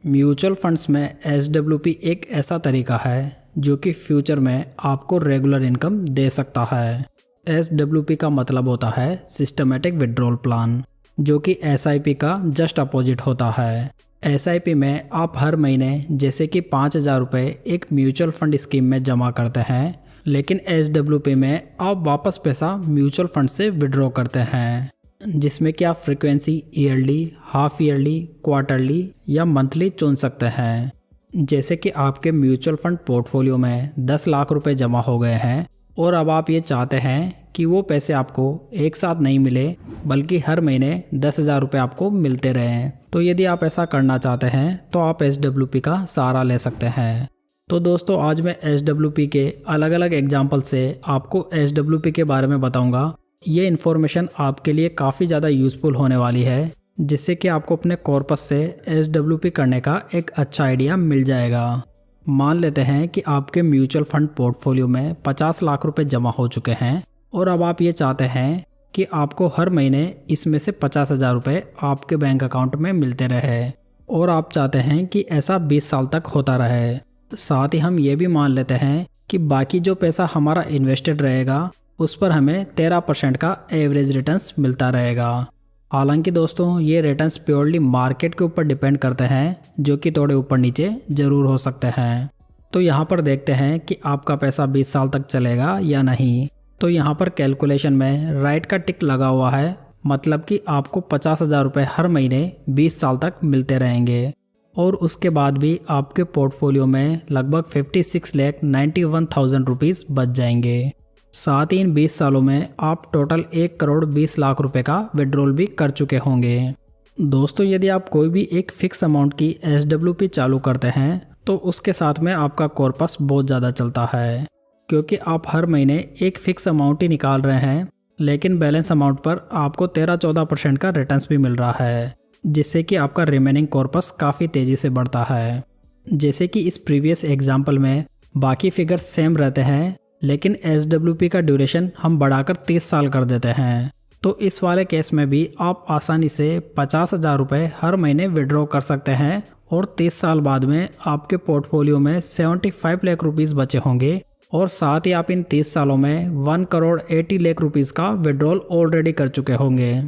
Mutual funds में SWP एक ऐसा तरीका है जो कि फ्यूचर में आपको रेगुलर इनकम दे सकता है। एसडब्ल्यूपी का मतलब होता है सिस्टमेटिक विड्रॉल प्लान, जो कि एसआईपी का जस्ट अपोजिट होता है। एसआईपी में आप हर महीने जैसे कि 5,000 रुपये एक म्यूचुअल फंड स्कीम में जमा करते हैं, लेकिन एसडब्ल्यूपी में आप वापस पैसा म्यूचुअल फंड से विड्रॉ करते हैं, जिसमें कि आप frequency yearly, half yearly, quarterly या मंथली चुन सकते हैं। जैसे कि आपके म्यूचुअल फंड पोर्टफोलियो में 10 लाख रुपए जमा हो गए हैं और अब आप ये चाहते हैं कि वो पैसे आपको एक साथ नहीं मिले, बल्कि हर महीने 10,000 रुपये आपको मिलते रहें। तो यदि आप ऐसा करना चाहते हैं तो आप एसडब्ल्यूपी का सहारा ले सकते हैं। तो दोस्तों, आज मैं एसडब्ल्यूपी के अलग अलग एग्जाम्पल से आपको एसडब्ल्यूपी के बारे में बताऊंगा। ये इन्फॉर्मेशन आपके लिए काफ़ी ज़्यादा यूज़फुल होने वाली है, जिससे कि आपको अपने कॉर्पस से एसडब्ल्यूपी करने का एक अच्छा आइडिया मिल जाएगा। मान लेते हैं कि आपके म्यूचुअल फंड पोर्टफोलियो में 50 लाख रुपए जमा हो चुके हैं और अब आप ये चाहते हैं कि आपको हर महीने इसमें से 50,000 रुपये आपके बैंक अकाउंट में मिलते रहे, और आप चाहते हैं कि ऐसा 20 साल तक होता रहे। साथ ही हम ये भी मान लेते हैं कि बाकी जो पैसा हमारा इन्वेस्टेड रहेगा उस पर हमें 13% का एवरेज रिटर्न्स मिलता रहेगा। हालांकि दोस्तों, ये रिटर्न्स प्योरली मार्केट के ऊपर डिपेंड करते हैं, जो कि थोड़े ऊपर नीचे ज़रूर हो सकते हैं। तो यहाँ पर देखते हैं कि आपका पैसा 20 साल तक चलेगा या नहीं। तो यहाँ पर कैलकुलेशन में राइट का टिक लगा हुआ है, मतलब कि आपको 50,000 रुपये हर महीने 20 साल तक मिलते रहेंगे, और उसके बाद भी आपके पोर्टफोलियो में लगभग 56,91,000 रुपीज़ बच जाएंगे। साथ ही इन 20 सालों में आप टोटल 1,20,00,000 रुपए का विड्रॉल भी कर चुके होंगे। दोस्तों, यदि आप कोई भी एक फिक्स अमाउंट की एसडब्ल्यूपी चालू करते हैं तो उसके साथ में आपका कॉर्पस बहुत ज़्यादा चलता है, क्योंकि आप हर महीने एक फिक्स अमाउंट ही निकाल रहे हैं, लेकिन बैलेंस अमाउंट पर आपको 13-14% का रिटर्न्स भी मिल रहा है, जिससे कि आपका रिमेनिंग कॉर्पस काफ़ी तेज़ी से बढ़ता है। जैसे कि इस प्रीवियस एग्जाम्पल में बाकी फिगर्स सेम रहते हैं, लेकिन एसडब्ल्यूपी का ड्यूरेशन हम बढ़ाकर 30 साल कर देते हैं। तो इस वाले केस में भी आप आसानी से 50,000 रुपये हर महीने विड्रॉ कर सकते हैं, और 30 साल बाद में आपके पोर्टफोलियो में 75 लाख रुपीज़ बचे होंगे, और साथ ही आप इन 30 सालों में 1,80,00,000 रुपीज़ का विड्रॉल ऑलरेडी कर चुके होंगे।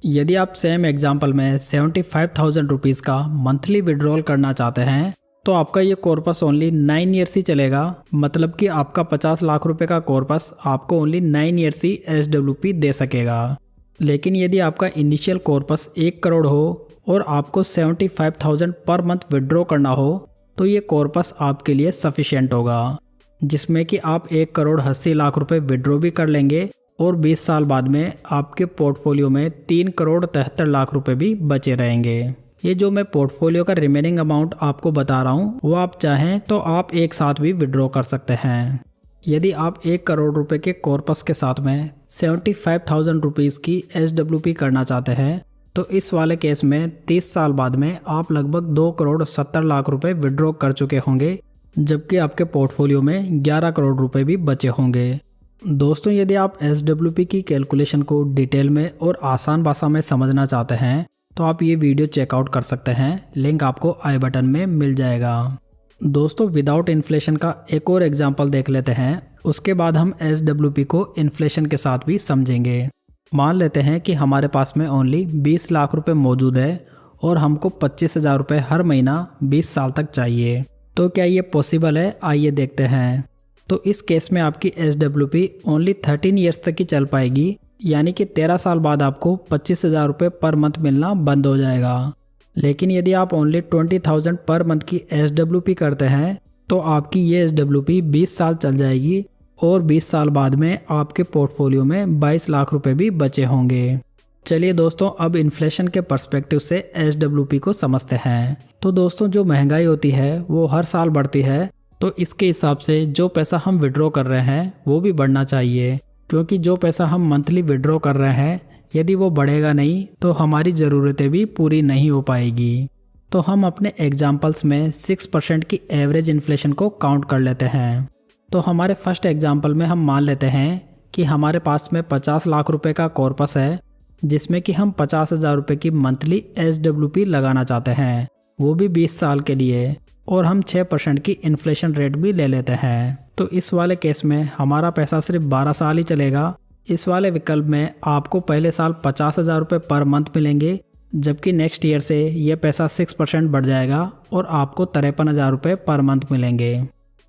यदि आप सेम एग्जाम्पल में 75,000 रुपीज़ का मंथली विड्रॉल करना चाहते हैं तो आपका ये कॉर्पस ओनली 9 ईयर्स ही चलेगा, मतलब कि आपका 50 लाख रुपए का कॉर्पस आपको ओनली 9 ईयर्स ही एसडब्ल्यूपी दे सकेगा। लेकिन यदि आपका इनिशियल कॉर्पस 1 करोड़ हो और आपको 75,000 पर मंथ विड्रॉ करना हो तो ये कॉर्पस आपके लिए सफिशिएंट होगा, जिसमें कि आप 1,80,00,000 रुपये विड्रॉ भी कर लेंगे, और 20 साल बाद में आपके पोर्टफोलियो में 3,73,00,000 रुपये भी बचे रहेंगे। ये जो मैं पोर्टफोलियो का रिमेनिंग अमाउंट आपको बता रहा हूँ, वो आप चाहें तो आप एक साथ भी विड्रॉ कर सकते हैं। यदि आप 1 करोड़ रुपए के कॉर्पस के साथ में 75,000 रुपीज़ की एसडब्ल्यूपी करना चाहते हैं तो इस वाले केस में 30 साल बाद में आप लगभग 2,70,00,000 रुपए विड्रॉ कर चुके होंगे, जबकि आपके पोर्टफोलियो में 11 करोड़ रुपए भी बचे होंगे। दोस्तों, यदि आप एसडब्ल्यूपी की कैलकुलेशन को डिटेल में और आसान भाषा में समझना चाहते हैं तो आप ये वीडियो चेकआउट कर सकते हैं, लिंक आपको आई बटन में मिल जाएगा। दोस्तों, विदाउट इन्फ्लेशन का एक और एग्जांपल देख लेते हैं, उसके बाद हम एसडब्ल्यूपी को इन्फ्लेशन के साथ भी समझेंगे। मान लेते हैं कि हमारे पास में ओनली 20 लाख रुपए मौजूद है और हमको 25,000 रुपये हर महीना 20 साल तक चाहिए। तो क्या ये पॉसिबल है? आइए देखते हैं। तो इस केस में आपकी एसडब्ल्यूपी ओनली 13 ईयर्स तक ही चल पाएगी, यानी कि 13 साल बाद आपको 25,000 रुपये पर मंथ मिलना बंद हो जाएगा। लेकिन यदि आप ओनली 20,000 पर मंथ की एसडब्ल्यूपी करते हैं तो आपकी ये एसडब्ल्यूपी 20 साल चल जाएगी, और 20 साल बाद में आपके पोर्टफोलियो में 22 लाख रुपए भी बचे होंगे। चलिए दोस्तों, अब इन्फ्लेशन के पर्सपेक्टिव से एसडब्ल्यूपी को समझते हैं। तो दोस्तों, जो महंगाई होती है वो हर साल बढ़ती है, तो इसके हिसाब से जो पैसा हम विड्रॉ कर रहे हैं वो भी बढ़ना चाहिए, क्योंकि जो पैसा हम मंथली विड्रॉ कर रहे हैं यदि वो बढ़ेगा नहीं तो हमारी ज़रूरतें भी पूरी नहीं हो पाएगी। तो हम अपने एग्जाम्पल्स में 6% की एवरेज इन्फ्लेशन को काउंट कर लेते हैं। तो हमारे फर्स्ट एग्जाम्पल में हम मान लेते हैं कि हमारे पास में 50 लाख रुपए का कॉर्पस है, जिसमें कि हम 50,000 रुपये की मंथली एसडब्ल्यूपी लगाना चाहते हैं। वो भी 20 साल के लिए, और हम 6% की इन्फ्लेशन रेट भी ले लेते हैं, तो इस वाले केस में हमारा पैसा सिर्फ 12 साल ही चलेगा। इस वाले विकल्प में आपको पहले साल 50,000 रुपये पर मंथ मिलेंगे, जबकि नेक्स्ट ईयर से ये पैसा 6% बढ़ जाएगा और आपको 53,000 रुपये पर मंथ मिलेंगे।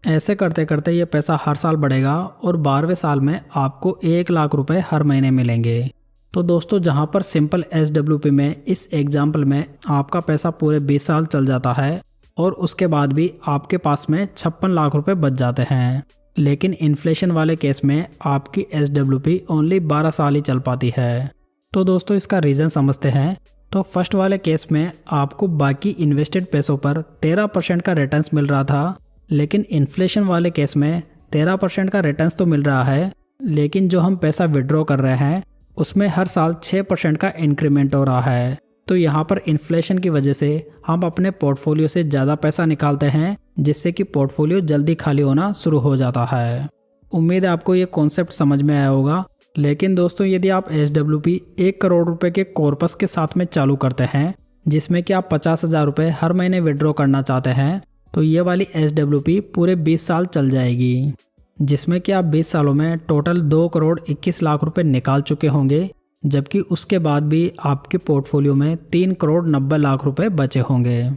ऐसे करते करते ये पैसा हर साल बढ़ेगा और 12वें साल में आपको 1 लाख रुपये हर महीने मिलेंगे। तो दोस्तों, जहाँ पर सिंपल SWP में इस एग्जाम्पल में आपका पैसा पूरे 20 साल चल जाता है और उसके बाद भी आपके पास में 56 लाख रुपए बच जाते हैं, लेकिन इन्फ्लेशन वाले केस में आपकी SWP ओनली 12 साल ही चल पाती है। तो दोस्तों, इसका रीज़न समझते हैं। तो फर्स्ट वाले केस में आपको बाकी इन्वेस्टेड पैसों पर 13% का रिटर्न्स मिल रहा था, लेकिन इन्फ्लेशन वाले केस में 13% का रिटर्न्स तो मिल रहा है, लेकिन जो हम पैसा विड्रॉ कर रहे हैं उसमें हर साल 6% का इंक्रीमेंट हो रहा है। तो यहाँ पर इन्फ्लेशन की वजह से हम अपने पोर्टफोलियो से ज़्यादा पैसा निकालते हैं, जिससे कि पोर्टफोलियो जल्दी खाली होना शुरू हो जाता है। उम्मीद है आपको ये कॉन्सेप्ट समझ में आया होगा। लेकिन दोस्तों, यदि आप SWP 1 करोड़ रुपए के कॉर्पस के साथ में चालू करते हैं, जिसमें कि आप 50,000 रुपये हर महीने विड्रॉ करना चाहते हैं, तो ये वाली SWP पूरे 20 साल चल जाएगी, जिसमें कि आप 20 सालों में टोटल 2 करोड़ 21 लाख रुपए निकाल चुके होंगे, जबकि उसके बाद भी आपके पोर्टफोलियो में 3 करोड़ 90 लाख रुपए बचे होंगे।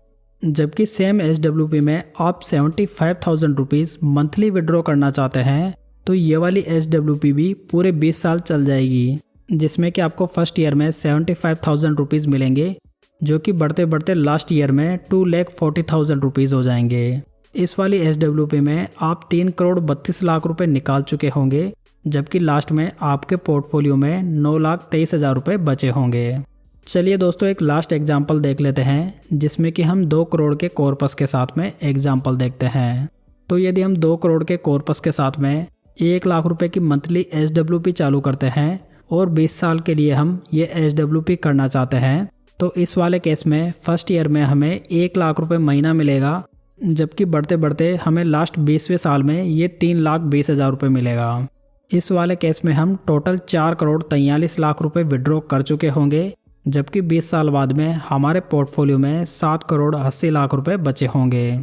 जबकि सेम SWP में आप 75,000 रुपीज़ मंथली विड्रॉ करना चाहते हैं, तो ये वाली SWP भी पूरे 20 साल चल जाएगी, जिसमें कि आपको फर्स्ट ईयर में 75,000 रुपीज़ मिलेंगे, जो कि बढ़ते बढ़ते लास्ट ईयर में 2,40,000 रुपीज़ हो जाएंगे। इस वाली SWP में आप 3 करोड़ 32 लाख रुपए निकाल चुके होंगे, जबकि लास्ट में आपके पोर्टफोलियो में 9,23,000 रुपये बचे होंगे। चलिए दोस्तों, एक लास्ट एग्जाम्पल देख लेते हैं, जिसमें कि हम 2 करोड़ के कॉर्पस के साथ में एग्जाम्पल देखते हैं। तो यदि हम 2 करोड़ के कॉर्पस के साथ में 1 लाख रुपए की मंथली SWP चालू करते हैं और 20 साल के लिए हम ये SWP करना चाहते हैं, तो इस वाले केस में फर्स्ट ईयर में हमें 1 लाख रुपए महीना मिलेगा, जबकि बढ़ते बढ़ते हमें लास्ट 20वें साल में ये 3,20,000 रुपये मिलेगा। इस वाले केस में हम टोटल 4 करोड़ 43 लाख रुपए विड्रॉ कर चुके होंगे, जबकि 20 साल बाद में हमारे पोर्टफोलियो में 7 करोड़ 80 लाख रुपए बचे होंगे।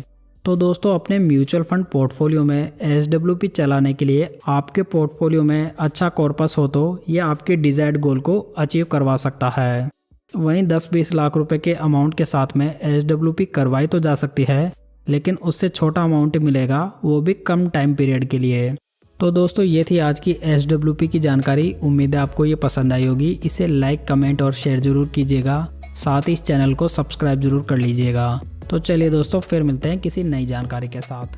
तो दोस्तों, अपने म्यूचुअल फंड पोर्टफोलियो में SWP चलाने के लिए आपके पोर्टफोलियो में अच्छा कॉर्पस हो तो ये आपके डिजायर्ड गोल को अचीव करवा सकता है। वहीं 10-20 लाख रुपए के अमाउंट के साथ में SWP करवाई तो जा सकती है, लेकिन उससे छोटा अमाउंट मिलेगा, वो भी कम टाइम पीरियड के लिए। तो दोस्तों, ये थी आज की SWP की जानकारी। उम्मीद है आपको ये पसंद आई होगी। इसे लाइक, कमेंट और शेयर जरूर कीजिएगा। साथ ही इस चैनल को सब्सक्राइब जरूर कर लीजिएगा। तो चलिए दोस्तों, फिर मिलते हैं किसी नई जानकारी के साथ।